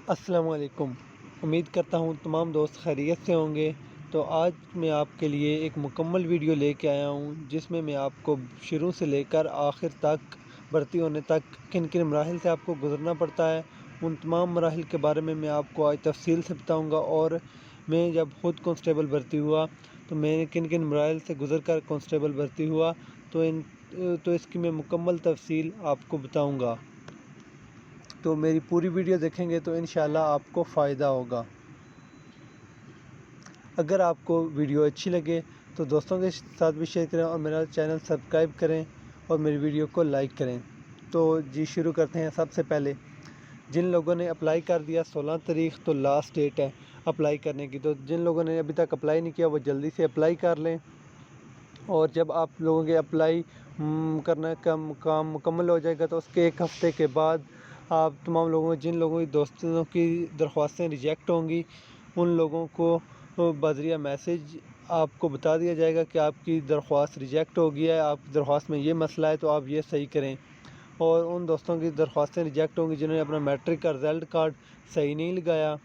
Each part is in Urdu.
السلام علیکم۔ امید کرتا ہوں تمام دوست خیریت سے ہوں گے۔ تو آج میں آپ کے لیے ایک مکمل ویڈیو لے کے آیا ہوں جس میں آپ کو شروع سے لے کر آخر تک بھرتی ہونے تک کن کن مراحل سے آپ کو گزرنا پڑتا ہے، ان تمام مراحل کے بارے میں آپ کو آج تفصیل سے بتاؤں گا۔ اور میں جب خود کانسٹیبل بھرتی ہوا تو میں نے کن کن مراحل سے گزر کر کانسٹیبل بھرتی ہوا تو اس کی میں مکمل تفصیل آپ کو بتاؤں گا۔ تو میری پوری ویڈیو دیکھیں گے تو انشاءاللہ آپ کو فائدہ ہوگا۔ اگر آپ کو ویڈیو اچھی لگے تو دوستوں کے ساتھ بھی شیئر کریں اور میرا چینل سبسکرائب کریں اور میری ویڈیو کو لائک کریں۔ تو شروع کرتے ہیں۔ سب سے پہلے جن لوگوں نے اپلائی کر دیا 16 تاریخ تو لاسٹ ڈیٹ ہے اپلائی کرنے کی، تو جن لوگوں نے ابھی تک اپلائی نہیں کیا وہ جلدی سے اپلائی کر لیں۔ اور جب آپ لوگوں کے اپلائی کرنے کا کام مکمل ہو جائے گا تو اس کے ایک ہفتے کے بعد آپ تمام لوگوں جن لوگوں کی دوستوں کی درخواستیں ریجیکٹ ہوں گی ان لوگوں کو بذریعہ میسیج آپ کو بتا دیا جائے گا کہ آپ کی درخواست ریجیکٹ ہو گیا ہے، آپ کی درخواست میں یہ مسئلہ ہے تو آپ یہ صحیح کریں۔ اور ان دوستوں کی درخواستیں ریجیکٹ ہوں گی جنہوں نے اپنا میٹرک کا رزلٹ کارڈ صحیح نہیں لگایا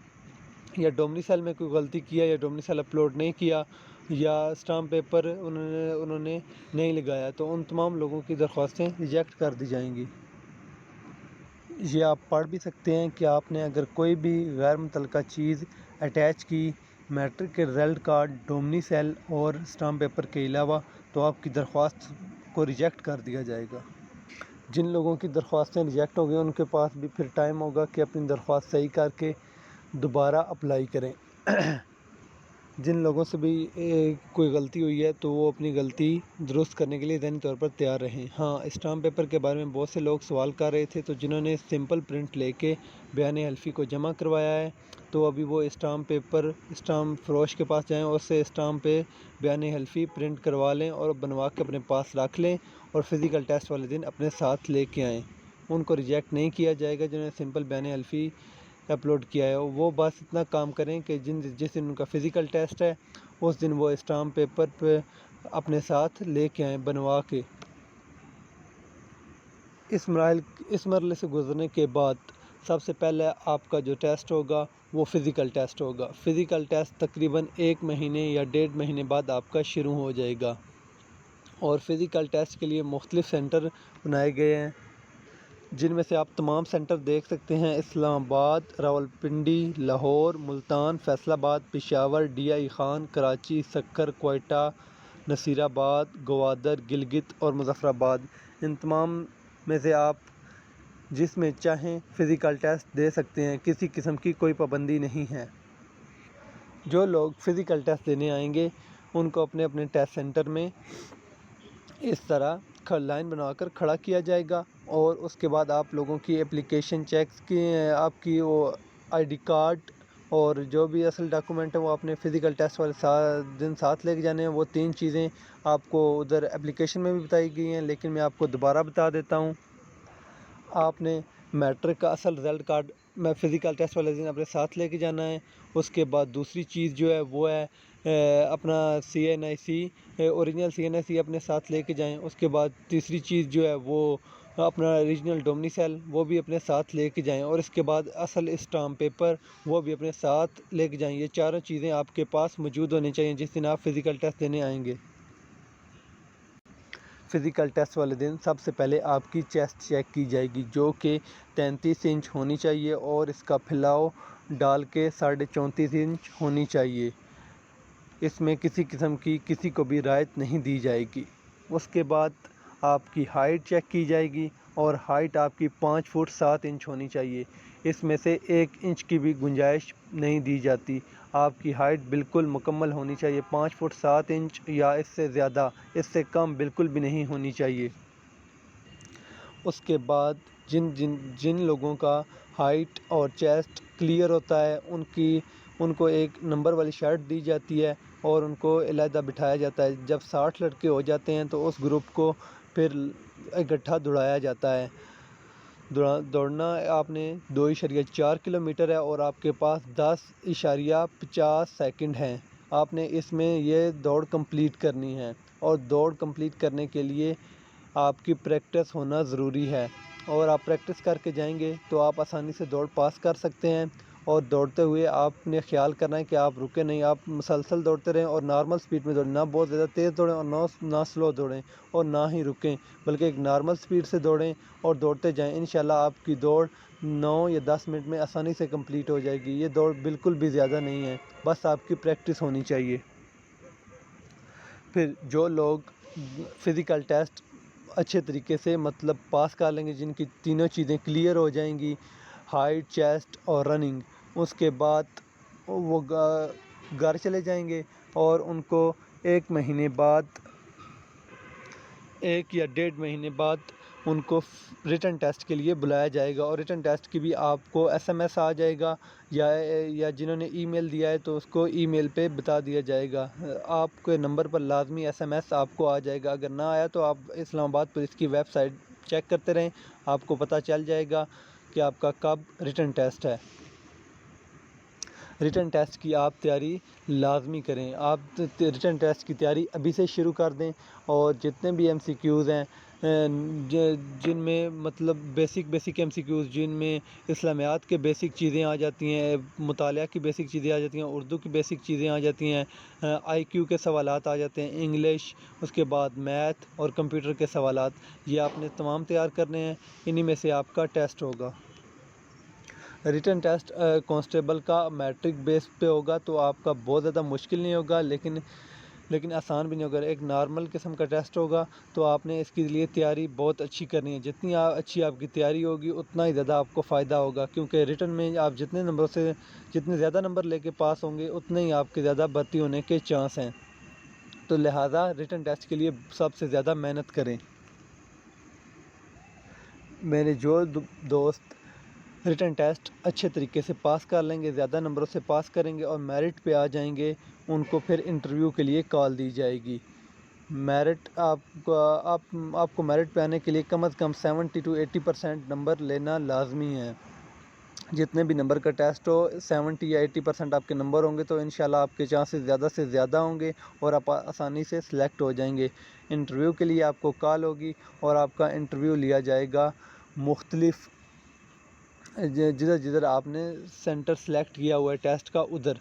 یا ڈومنیسل میں کوئی غلطی کیا یا ڈومنیسل اپلوڈ نہیں کیا یا اسٹامپ پیپر انہوں نے نہیں لگایا، تو ان تمام لوگوں کی درخواستیں ریجیکٹ کر دی جائیں گی۔ یہ آپ پڑھ بھی سکتے ہیں کہ آپ نے اگر کوئی بھی غیر متعلقہ چیز اٹیچ کی میٹرک کے رزلٹ کارڈ، ڈومنیسل اور اسٹامپ پیپر کے علاوہ تو آپ کی درخواست کو ریجیکٹ کر دیا جائے گا۔ جن لوگوں کی درخواستیں ریجیکٹ ہو گئی ان کے پاس بھی پھر ٹائم ہوگا کہ اپنی درخواست صحیح کر کے دوبارہ اپلائی کریں۔ جن لوگوں سے بھی کوئی غلطی ہوئی ہے تو وہ اپنی غلطی درست کرنے کے لیے ذہنی طور پر تیار رہیں۔ ہاں، اسٹامپ پیپر کے بارے میں بہت سے لوگ سوال کر رہے تھے، تو جنہوں نے سمپل پرنٹ لے کے بیان حلفی کو جمع کروایا ہے تو ابھی وہ اسٹامپ پیپر اسٹامپ فروش کے پاس جائیں اور اس سے اسٹامپ پہ بیان حلفی پرنٹ کروا لیں اور بنوا کے اپنے پاس رکھ لیں اور فزیکل ٹیسٹ والے دن اپنے ساتھ لے کے آئیں۔ ان کو ریجیکٹ نہیں کیا جائے گا جنہوں نے سمپل بیان حلفی اپلوڈ کیا ہے۔ وہ بس اتنا کام کریں کہ جس دن ان کا فزیکل ٹیسٹ ہے اس دن وہ اسٹامپ پیپر پہ اپنے ساتھ لے کے آئیں بنوا کے۔ اس مرحلے سے گزرنے کے بعد سب سے پہلے آپ کا جو ٹیسٹ ہوگا وہ فزیکل ٹیسٹ ہوگا۔ فزیکل ٹیسٹ تقریباً 1 مہینے یا 1.5 مہینے بعد آپ کا شروع ہو جائے گا اور فزیکل ٹیسٹ کے لیے مختلف سینٹر بنائے گئے ہیں جن میں سے آپ تمام سینٹر دیکھ سکتے ہیں: اسلام آباد، راولپنڈی، لاہور، ملتان، فیصل آباد، پشاور، ڈی آئی خان، کراچی، سکھر، کوئٹہ، نصیر آباد، گوادر، گلگت اور مظفر آباد۔ ان تمام میں سے آپ جس میں چاہیں فزیکل ٹیسٹ دے سکتے ہیں، کسی قسم کی کوئی پابندی نہیں ہے۔ جو لوگ فزیکل ٹیسٹ دینے آئیں گے ان کو اپنے اپنے ٹیسٹ سینٹر میں اس طرح لائن بنا کر کھڑا کیا جائے گا اور اس کے بعد آپ لوگوں کی اپلیکیشن چیکس کی، آپ کی وہ آئی ڈی کارڈ اور جو بھی اصل ڈاکومنٹ ہے وہ اپنے فزیکل ٹیسٹ والے دن ساتھ لے کے جانے ہیں۔ وہ 3 چیزیں آپ کو ادھر اپلیکیشن میں بھی بتائی گئی ہیں لیکن میں آپ کو دوبارہ بتا دیتا ہوں۔ آپ نے میٹرک کا اصل رزلٹ کارڈ فزیکل ٹیسٹ والے دن اپنے ساتھ لے کے جانا ہے۔ اس کے بعد دوسری چیز جو ہے وہ ہے اپنا CNIC، اوریجنل CNIC اپنے ساتھ لے کے جائیں۔ اس کے بعد تیسری چیز جو ہے وہ اپنا ریجنل ڈومنیسل وہ بھی اپنے ساتھ لے کے جائیں اور اس کے بعد اصل اسٹامپ پیپر وہ بھی اپنے ساتھ لے کے جائیں۔ یہ چاروں چیزیں آپ کے پاس موجود ہونی چاہیے جس دن آپ فزیکل ٹیسٹ دینے آئیں گے۔ فزیکل ٹیسٹ والے دن سب سے پہلے آپ کی چیسٹ چیک کی جائے گی جو کہ 33 انچ ہونی چاہیے اور اس کا پھیلاؤ ڈال کے 34.5 انچ ہونی چاہیے۔ اس میں کسی قسم کی کسی کو بھی رعایت نہیں دی جائے گی۔ اس کے بعد آپ کی ہائٹ چیک کی جائے گی اور ہائٹ آپ کی 5 فٹ 7 انچ ہونی چاہیے۔ اس میں سے 1 انچ کی بھی گنجائش نہیں دی جاتی۔ آپ کی ہائٹ بالکل مکمل ہونی چاہیے، 5 فٹ 7 انچ یا اس سے زیادہ، اس سے کم بالکل بھی نہیں ہونی چاہیے۔ اس کے بعد جن لوگوں کا ہائٹ اور چیسٹ کلیئر ہوتا ہے ان کو ایک نمبر والی شرٹ دی جاتی ہے اور ان کو علیحدہ بٹھایا جاتا ہے۔ جب 60 لڑکے ہو جاتے ہیں تو اس گروپ کو پھر اکٹھا دوڑایا جاتا ہے۔ دوڑنا آپ نے 2.4 کلومیٹر ہے اور آپ کے پاس 10.50 سیکنڈ ہیں۔ آپ نے اس میں یہ دوڑ کمپلیٹ کرنی ہے اور دوڑ کمپلیٹ کرنے کے لیے آپ کی پریکٹس ہونا ضروری ہے اور آپ پریکٹس کر کے جائیں گے تو آپ آسانی سے دوڑ پاس کر سکتے ہیں اور دوڑتے ہوئے آپ نے خیال کرنا ہے کہ آپ رکے نہیں، آپ مسلسل دوڑتے رہیں اور نارمل سپیڈ میں دوڑیں، نہ بہت زیادہ تیز دوڑیں اور نہ سلو دوڑیں اور نہ ہی رکیں، بلکہ ایک نارمل سپیڈ سے دوڑیں اور دوڑتے جائیں۔ انشاءاللہ آپ کی دوڑ 9 یا 10 منٹ میں آسانی سے کمپلیٹ ہو جائے گی۔ یہ دوڑ بالکل بھی زیادہ نہیں ہے، بس آپ کی پریکٹس ہونی چاہیے۔ پھر جو لوگ فزیکل ٹیسٹ اچھے طریقے سے مطلب پاس کر لیں گے، جن کی تینوں چیزیں کلیئر ہو جائیں گی، ہائٹ، چیسٹ اور رننگ، اس کے بعد وہ گھر چلے جائیں گے اور ان کو 1 یا 1.5 مہینے بعد ان کو ریٹن ٹیسٹ کے لیے بلایا جائے گا، اور ریٹن ٹیسٹ کی بھی آپ کو SMS آ جائے گا، یا جنہوں نے ای میل دیا ہے تو اس کو ای میل پہ بتا دیا جائے گا۔ آپ کے نمبر پر لازمی SMS آپ کو آ جائے گا، اگر نہ آیا تو آپ اسلام آباد پولیس کی ویب سائٹ چیک کرتے رہیں، آپ کو پتہ چل جائے گا کہ آپ کا کب ریٹن ٹیسٹ ہے۔ ریٹن ٹیسٹ کی آپ تیاری لازمی کریں، آپ ریٹن ٹیسٹ کی تیاری ابھی سے شروع کر دیں، اور جتنے بھی MCQs ہیں جن میں مطلب بیسک MCQs، جن میں اسلامیات کے بیسک چیزیں آ جاتی ہیں، مطالعہ کی بیسک چیزیں آ جاتی ہیں، اردو کی بیسک چیزیں آ جاتی ہیں، IQ کے سوالات آ جاتے ہیں، انگلش، اس کے بعد میتھ اور کمپیوٹر کے سوالات، یہ آپ نے تمام تیار کرنے ہیں، انہی میں سے آپ کا ٹیسٹ ہوگا۔ ریٹن ٹیسٹ کانسٹیبل کا میٹرک بیس پہ ہوگا تو آپ کا بہت زیادہ مشکل نہیں ہوگا، لیکن آسان بھی نہیں ہوگا، ایک نارمل قسم کا ٹیسٹ ہوگا، تو آپ نے اس کے لیے تیاری بہت اچھی کرنی ہے۔ جتنی اچھی آپ کی تیاری ہوگی اتنا ہی زیادہ آپ کو فائدہ ہوگا، کیونکہ ریٹن میں آپ جتنے زیادہ نمبر لے کے پاس ہوں گے اتنے ہی آپ کے زیادہ بھرتی ہونے کے چانس ہیں، تو لہٰذا ریٹن ٹیسٹ کے لیے سب سے زیادہ محنت کریں۔ میرے جو دوست ریٹن ٹیسٹ اچھے طریقے سے پاس کر لیں گے، زیادہ نمبروں سے پاس کریں گے اور میرٹ پہ آ جائیں گے، ان کو پھر انٹرویو کے لیے کال دی جائے گی۔ میرٹ آپ کو میرٹ پہ آنے کے لیے کم از کم 70 to 80% نمبر لینا لازمی ہے۔ جتنے بھی نمبر کا ٹیسٹ ہو، 70 یا 80% آپ کے نمبر ہوں گے تو انشاءاللہ آپ کے چانسز زیادہ سے زیادہ ہوں گے اور آپ آسانی سے سلیکٹ ہو جائیں گے۔ انٹرویو کے لیے آپ کو کال ہوگی اور آپ کا انٹرویو لیا جائے گا مختلف جدھر آپ نے سینٹر سلیکٹ کیا ہوا ہے ٹیسٹ کا ادھر،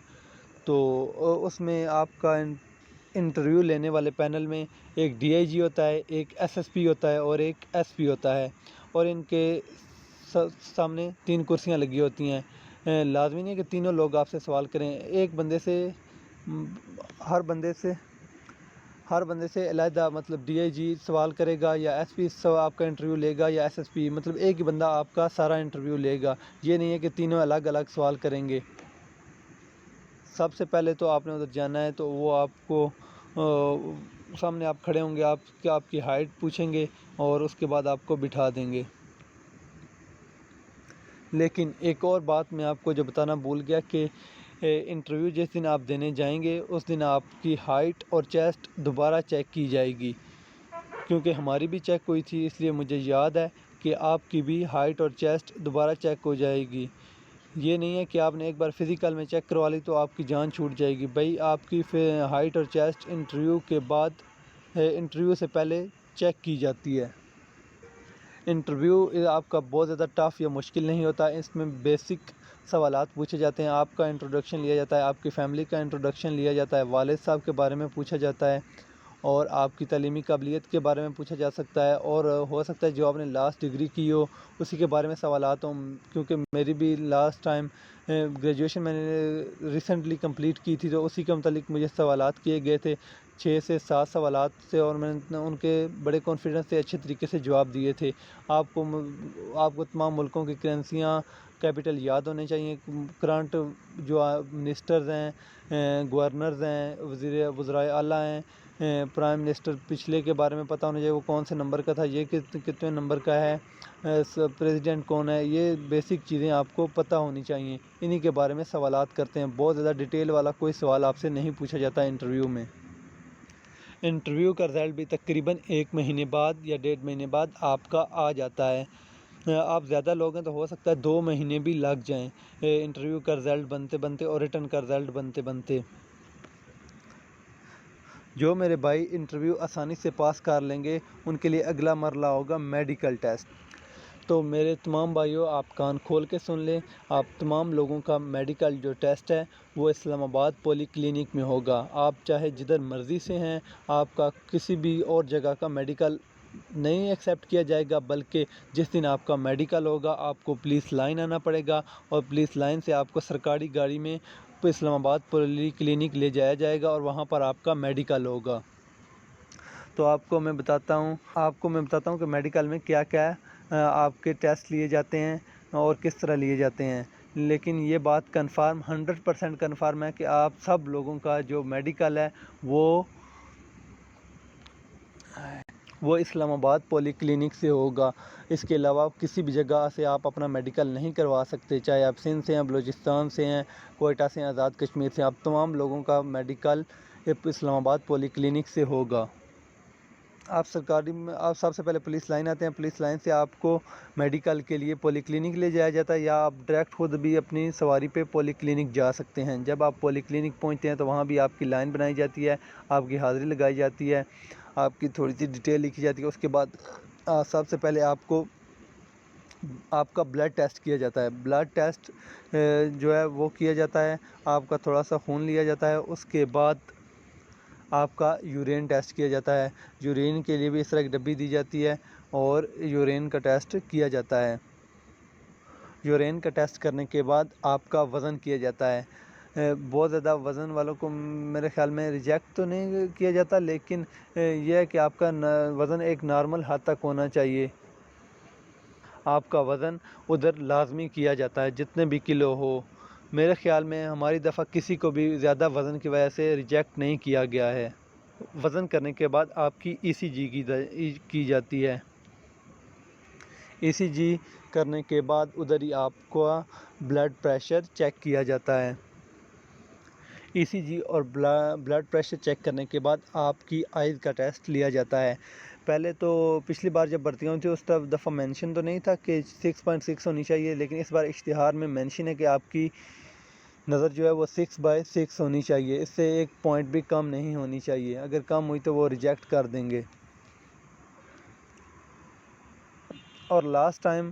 تو اس میں آپ کا انٹرویو لینے والے پینل میں ایک DIG ہوتا ہے، ایک SSP ہوتا ہے اور ایک SP ہوتا ہے، اور ان کے سامنے 3 کرسیاں لگی ہوتی ہیں۔ لازمی نہیں ہے کہ تینوں لوگ آپ سے سوال کریں، ایک بندے سے ہر بندے سے علیحدہ، مطلب DIG سوال کرے گا یا SP آپ کا انٹرویو لے گا یا SSP، مطلب ایک ہی بندہ آپ کا سارا انٹرویو لے گا، یہ نہیں ہے کہ تینوں الگ الگ سوال کریں گے۔ سب سے پہلے تو آپ نے ادھر جانا ہے تو وہ آپ کو سامنے آپ کھڑے ہوں گے، آپ کی ہائٹ پوچھیں گے اور اس کے بعد آپ کو بٹھا دیں گے۔ لیکن ایک اور بات میں آپ کو جو بتانا بھول گیا کہ انٹرویو جس دن آپ دینے جائیں گے اس دن آپ کی ہائٹ اور چیسٹ دوبارہ چیک کی جائے گی، کیونکہ ہماری بھی چیک ہوئی تھی، اس لیے مجھے یاد ہے کہ آپ کی بھی ہائٹ اور چیسٹ دوبارہ چیک ہو جائے گی۔ یہ نہیں ہے کہ آپ نے ایک بار فزیکل میں چیک کروا لی تو آپ کی جان چھوٹ جائے گی، بھائی آپ کی ہائٹ اور چیسٹ انٹرویو سے پہلے چیک کی جاتی ہے۔ انٹرویو آپ کا بہت زیادہ ٹف یا مشکل نہیں ہوتا، اس میں بیسک سوالات پوچھے جاتے ہیں، آپ کا انٹروڈکشن لیا جاتا ہے، آپ کی فیملی کا انٹروڈکشن لیا جاتا ہے، والد صاحب کے بارے میں پوچھا جاتا ہے، اور آپ کی تعلیمی قابلیت کے بارے میں پوچھا جا سکتا ہے، اور ہو سکتا ہے جو آپ نے لاسٹ ڈگری کی ہو اسی کے بارے میں سوالات ہوں، کیونکہ میری بھی لاسٹ ٹائم گریجویشن میں نے ریسنٹلی کمپلیٹ کی تھی، تو اسی کے متعلق مجھے سوالات کیے گئے تھے 6 سے 7 سوالات تھے، اور میں نے ان کے بڑے کانفیڈنس سے اچھے طریقے سے جواب دیے تھے۔ آپ کو تمام ملکوں کی کرنسیاں، کیپٹل یاد ہونے چاہیے، کرنٹ جو منسٹرز ہیں، گورنرز ہیں، وزرائے اعلیٰ ہیں، پرائم منسٹر پچھلے کے بارے میں پتہ ہونا چاہیے وہ کون سے نمبر کا تھا، یہ کتنے نمبر کا ہے، پریزیڈنٹ کون ہے، یہ بیسک چیزیں آپ کو پتہ ہونی چاہیے۔ انہی کے بارے میں سوالات کرتے ہیں، بہت زیادہ ڈیٹیل والا کوئی سوال آپ سے نہیں پوچھا جاتا انٹرویو میں۔ انٹرویو کا رزلٹ بھی تقریباً 1 مہینے بعد یا 1.5 مہینے بعد آپ کا آ جاتا ہے۔ آپ زیادہ لوگ ہیں تو ہو سکتا ہے 2 مہینے بھی لگ جائیں انٹرویو کا رزلٹ بنتے اور ریٹن کا رزلٹ بنتے۔ جو میرے بھائی انٹرویو آسانی سے پاس کر لیں گے ان کے لیے اگلا مرحلہ ہوگا میڈیکل ٹیسٹ۔ تو میرے تمام بھائیوں آپ کان کھول کے سن لیں، آپ تمام لوگوں کا میڈیکل جو ٹیسٹ ہے وہ اسلام آباد پولی کلینک میں ہوگا۔ آپ چاہے جدھر مرضی سے ہیں، آپ کا کسی بھی اور جگہ کا میڈیکل نہیں ایکسیپٹ کیا جائے گا، بلکہ جس دن آپ کا میڈیکل ہوگا آپ کو پولیس لائن آنا پڑے گا، اور پولیس لائن سے آپ کو سرکاری گاڑی میں اسلام آباد پولی کلینک لے جایا جائے گا، اور وہاں پر آپ کا میڈیکل ہوگا۔ تو آپ کو میں بتاتا ہوں کہ میڈیکل میں کیا کیا آپ کے ٹیسٹ لیے جاتے ہیں اور کس طرح لیے جاتے ہیں۔ لیکن یہ بات کنفرم 100% کنفرم ہے کہ آپ سب لوگوں کا جو میڈیکل ہے وہ اسلام آباد پولی کلینک سے ہوگا۔ اس کے علاوہ کسی بھی جگہ سے آپ اپنا میڈیکل نہیں کروا سکتے، چاہے آپ سندھ سے ہیں، بلوچستان سے ہیں، کوئٹہ سے ہیں، آزاد کشمیر سے، آپ تمام لوگوں کا میڈیکل اسلام آباد پولی کلینک سے ہوگا۔ آپ سب سے پہلے پولیس لائن آتے ہیں، پولیس لائن سے آپ کو میڈیکل کے لیے پولی کلینک لے جایا جاتا ہے، یا آپ ڈائریکٹ خود بھی اپنی سواری پہ پولی کلینک جا سکتے ہیں۔ جب آپ پولی کلینک پہنچتے ہیں تو وہاں بھی آپ کی لائن بنائی جاتی ہے، آپ کی حاضری لگائی جاتی ہے، آپ کی تھوڑی سی ڈیٹیل لکھی جاتی ہے۔ اس کے بعد سب سے پہلے آپ کا بلڈ ٹیسٹ کیا جاتا ہے۔ بلڈ ٹیسٹ جو ہے وہ کیا جاتا ہے، آپ کا تھوڑا سا خون لیا جاتا ہے۔ اس کے بعد آپ کا یورین ٹیسٹ کیا جاتا ہے۔ یورین کے لیے بھی اس طرح کی ڈبی دی جاتی ہے، اور یورین کا ٹیسٹ کیا جاتا ہے۔ یورین کا ٹیسٹ کرنے کے بعد آپ کا وزن کیا جاتا ہے۔ بہت زیادہ وزن والوں کو میرے خیال میں ریجیکٹ تو نہیں کیا جاتا، لیکن یہ ہے کہ آپ کا وزن ایک نارمل حد تک ہونا چاہیے۔ آپ کا وزن ادھر لازمی کیا جاتا ہے، جتنے بھی کلو ہو۔ میرے خیال میں ہماری دفعہ کسی کو بھی زیادہ وزن کی وجہ سے ریجیکٹ نہیں کیا گیا ہے۔ وزن کرنے کے بعد آپ کی ای سی جی کی جاتی ہے۔ ای سی جی کرنے کے بعد ادھر ہی آپ کو بلڈ پریشر چیک کیا جاتا ہے۔ ای سی جی اور بلڈ پریشر چیک کرنے کے بعد آپ کی آئز کا ٹیسٹ لیا جاتا ہے۔ پہلے تو پچھلی بار جب بھرتی ہوئی تھی اس دفعہ مینشن تو نہیں تھا کہ 6.6 ہونی چاہیے، لیکن اس بار اشتہار میں مینشن ہے کہ آپ کی نظر جو ہے وہ 6/6 ہونی چاہیے، اس سے ایک پوائنٹ بھی کم نہیں ہونی چاہیے۔ اگر کم ہوئی تو وہ ریجیکٹ کر دیں گے۔ اور لاسٹ ٹائم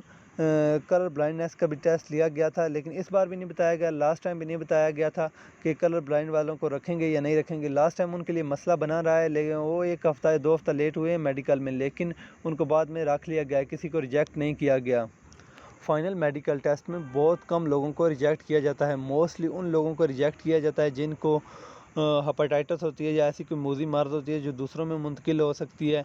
کلر بلائنڈنیس کا بھی ٹیسٹ لیا گیا تھا، لیکن اس بار بھی نہیں بتایا گیا، لاسٹ ٹائم بھی نہیں بتایا گیا تھا کہ کلر بلائنڈ والوں کو رکھیں گے یا نہیں رکھیں گے۔ لاسٹ ٹائم ان کے لیے مسئلہ بنا رہا ہے، لیکن وہ 1 ہفتہ یا 2 ہفتہ لیٹ ہوئے ہیں میڈیکل میں، لیکن ان کو بعد میں رکھ لیا گیا، کسی کو ریجیکٹ نہیں کیا گیا۔ فائنل میڈیکل ٹیسٹ میں بہت کم لوگوں کو ریجیکٹ کیا جاتا ہے۔ موسٹلی ان لوگوں کو ریجیکٹ کیا جاتا ہے جن کو ہیپاٹائٹس ہوتی ہے یا ایسی کوئی موذی مرض ہوتی ہے جو دوسروں میں منتقل ہو سکتی ہے،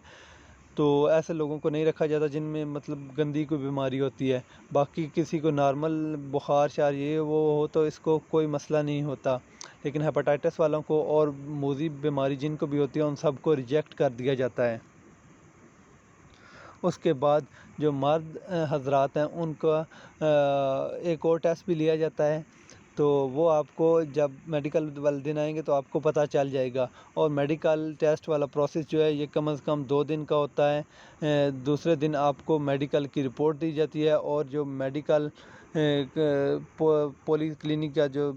تو ایسے لوگوں کو نہیں رکھا جاتا جن میں مطلب گندی کوئی بیماری ہوتی ہے۔ باقی کسی کو نارمل بخار شار یہ وہ ہو تو اس کو کوئی مسئلہ نہیں ہوتا، لیکن ہیپاٹائٹس والوں کو اور موذی بیماری جن کو بھی ہوتی ہے ان سب کو ریجیکٹ کر دیا جاتا ہے۔ اس کے بعد جو مرد حضرات ہیں ان کا ایک اور ٹیسٹ بھی لیا جاتا ہے، تو وہ آپ کو جب میڈیکل والے دن آئیں گے تو آپ کو پتہ چل جائے گا۔ اور میڈیکل ٹیسٹ والا پروسیس جو ہے یہ کم از کم 2 دن کا ہوتا ہے۔ دوسرے دن آپ کو میڈیکل کی رپورٹ دی جاتی ہے، اور جو میڈیکل پولی کلینک کا جو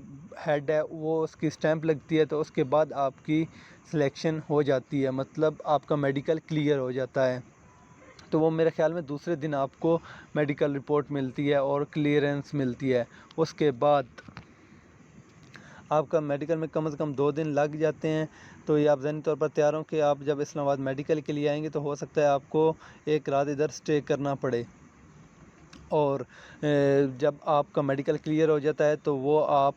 ہیڈ ہے وہ اس کی اسٹیمپ لگتی ہے، تو اس کے بعد آپ کی سلیکشن ہو جاتی ہے، مطلب آپ کا میڈیکل کلیئر ہو جاتا ہے۔ تو وہ میرے خیال میں دوسرے دن آپ کو میڈیکل رپورٹ ملتی ہے اور کلیئرنس ملتی ہے۔ اس کے بعد آپ کا میڈیکل میں کم از کم 2 دن لگ جاتے ہیں، تو یہ آپ ذہنی طور پر تیار ہوں کہ آپ جب اسلام آباد میڈیکل کے لیے آئیں گے تو ہو سکتا ہے آپ کو 1 رات ادھر سٹے کرنا پڑے۔ اور جب آپ کا میڈیکل کلیئر ہو جاتا ہے تو وہ آپ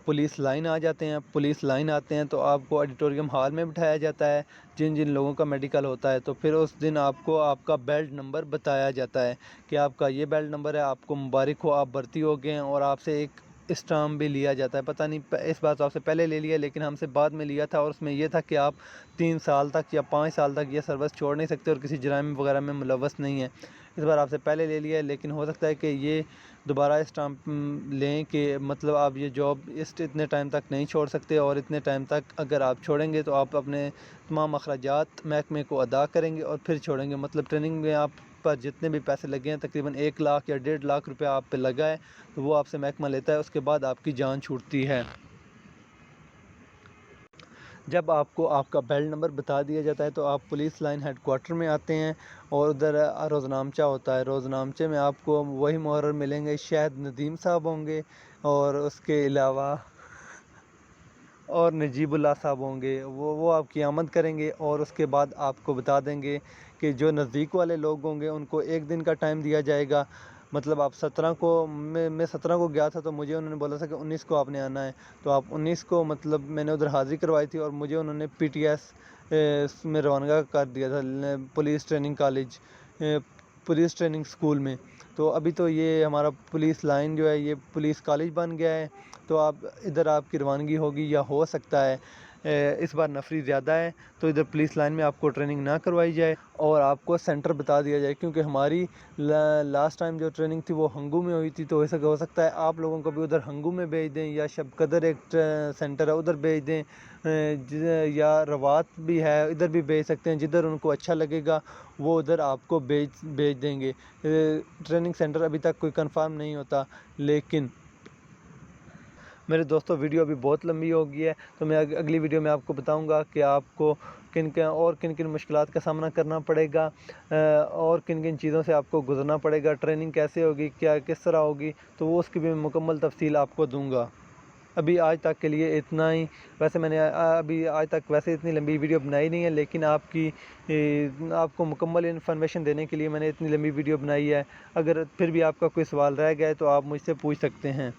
پولیس لائن آ جاتے ہیں۔ پولیس لائن آتے ہیں تو آپ کو آڈیٹوریم ہال میں بٹھایا جاتا ہے جن جن لوگوں کا میڈیکل ہوتا ہے، تو پھر اس دن آپ کو آپ کا بیلٹ نمبر بتایا جاتا ہے کہ آپ کا یہ بیلٹ نمبر ہے، آپ کو مبارک ہو، آپ بھرتی ہو گئے ہیں، اور آپ سے ایک اسٹامپ بھی لیا جاتا ہے۔ پتہ نہیں اس بات آپ سے پہلے لے لیا، لیکن ہم سے بعد میں لیا تھا، اور اس میں یہ تھا کہ آپ 3 سال تک یا 5 سال تک یہ سروس چھوڑ نہیں سکتے اور کسی جرائم وغیرہ میں ملوث نہیں ہیں۔ اس بار آپ سے پہلے لے لیا ہے، لیکن ہو سکتا ہے کہ یہ دوبارہ اسٹامپ لیں کہ مطلب آپ یہ جاب اتنے ٹائم تک نہیں چھوڑ سکتے، اور اتنے ٹائم تک اگر آپ چھوڑیں گے تو آپ اپنے تمام اخراجات محکمے کو ادا کریں گے اور پھر چھوڑیں گے۔ مطلب ٹریننگ میں آپ پر جتنے بھی پیسے لگے ہیں، تقریباً 1 لاکھ یا 1.5 لاکھ روپے آپ پہ لگا ہے، تو وہ آپ سے محکمہ لیتا ہے، اس کے بعد آپ کی جان چھوٹتی ہے۔ جب آپ کو آپ کا بیلٹ نمبر بتا دیا جاتا ہے تو آپ پولیس لائن ہیڈ کوارٹر میں آتے ہیں اور ادھر روزنامچہ ہوتا ہے. روزنامچے میں آپ کو وہی محرر ملیں گے, شاید ندیم صاحب ہوں گے اور اس کے علاوہ اور نجیب اللہ صاحب ہوں گے. وہ آپ کی آمد کریں گے اور اس کے بعد آپ کو بتا دیں گے کہ جو نزدیک والے لوگ ہوں گے ان کو 1 دن کا ٹائم دیا جائے گا. مطلب آپ 17 کو, میں 17 کو گیا تھا تو مجھے انہوں نے بولا تھا کہ 19 کو آپ نے آنا ہے, تو آپ 19 کو, مطلب میں نے ادھر حاضری کروائی تھی اور مجھے انہوں نے پی ٹی ایس میں روانگا کر دیا تھا, police training college, police training school میں. تو ابھی تو یہ ہمارا پولیس لائن جو ہے یہ پولیس کالج بن گیا ہے, تو ادھر آپ کی روانگی ہوگی, یا ہو سکتا ہے اس بار نفری زیادہ ہے تو ادھر پولیس لائن میں آپ کو ٹریننگ نہ کروائی جائے اور آپ کو سینٹر بتا دیا جائے, کیونکہ ہماری لاسٹ ٹائم جو ٹریننگ تھی وہ ہنگو میں ہوئی تھی. تو ایسا ہو سکتا ہے آپ لوگوں کو بھی ادھر ہنگو میں بھیج دیں, یا شب قدر ایک سینٹر ہے ادھر بھیج دیں, یا روات بھی ہے ادھر بھی بھیج سکتے ہیں. جدھر ان کو اچھا لگے گا وہ ادھر آپ کو بھیج دیں گے. ٹریننگ سینٹر ابھی تک کوئی کنفرم نہیں ہوتا. لیکن میرے دوستوں ویڈیو ابھی بہت لمبی ہو گئی ہے, تو میں اگلی ویڈیو میں آپ کو بتاؤں گا کہ آپ کو کن کن مشکلات کا سامنا کرنا پڑے گا اور کن چیزوں سے آپ کو گزرنا پڑے گا, ٹریننگ کیسے ہوگی, کس طرح ہوگی, تو وہ اس کی بھی مکمل تفصیل آپ کو دوں گا. ابھی آج تک کے لیے اتنا ہی. ویسے میں نے ابھی آج تک ویسے اتنی لمبی ویڈیو بنائی نہیں ہے, لیکن آپ کو مکمل انفارمیشن دینے کے لیے میں نے اتنی لمبی ویڈیو بنائی ہے. اگر پھر بھی آپ کا کوئی سوال رہ گیا ہے تو آپ مجھ سے پوچھ سکتے ہیں.